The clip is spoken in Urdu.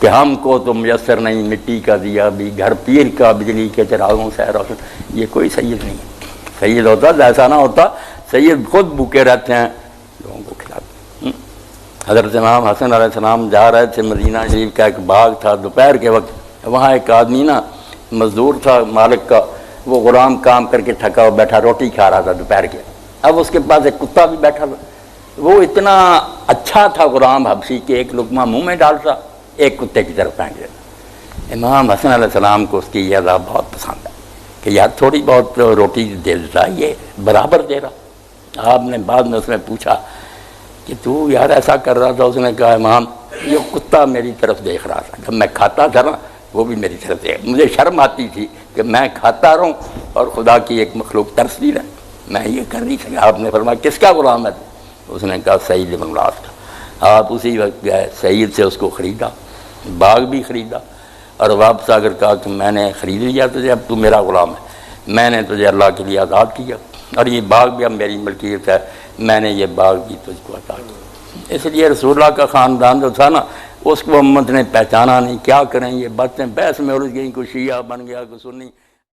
کہ ہم کو تو میسر نہیں مٹی کا دیا بھی گھر پیر کا بجلی کے چراغوں سے روشن. یہ کوئی سید نہیں ہے. سید ہوتا ایسا نہ ہوتا. سید خود بھوکے رہتے ہیں لوگوں کو کھلاتے ہیں. حضرت امام حسن علیہ السلام جا رہے تھے مدینہ شریف کا ایک باغ تھا دوپہر کے وقت. وہاں ایک آدمی نا مزدور تھا مالک کا, وہ غلام کام کر کے تھکا ہوا بیٹھا روٹی کھا رہا تھا دوپہر کے. اب اس کے پاس ایک کتا بھی بیٹھا تھا. وہ اتنا اچھا تھا غلام حبشی کہ ایک لقمہ منہ میں ڈالتا ایک کتے کی طرف پھینک دیتا. امام حسن علیہ السلام کو اس کی یہ ادا بہت پسند ہے کہ یار تھوڑی بہت روٹی دے دیتا, یہ برابر دے رہا. آپ نے بعد میں اس میں پوچھا کہ تو یار ایسا کر رہا تھا. اس نے کہا امام یہ کتا میری طرف دیکھ رہا تھا, جب میں کھاتا تھا نا وہ بھی میری طرف دیکھ. مجھے شرم آتی تھی کہ میں کھاتا رہوں اور خدا کی ایک مخلوق ترستی رہے, میں یہ کر نہیں سکا. آپ نے فرمایا کس کا غلام ہے؟ اس نے کہا سعید بن العاص کا. آپ اسی وقت گئے سعید سے اس کو خریدا, باغ بھی خریدا, اور واپس آ کر کہا کہ میں نے خرید لیا تجھے, اب تو میرا غلام ہے, میں نے تجھے اللہ کے لیے آزاد کیا, اور یہ باغ بھی اب میری ملکیت ہے, میں نے یہ باغ بھی تجھ کو عطا کیا. اس لیے رسول اللہ کا خاندان جو تھا نا اس کو امت نے پہچانا نہیں. کیا کریں, یہ باتیں بحث میں الجھ گئیں, کوئی شیعہ بن گیا کوئی سنی.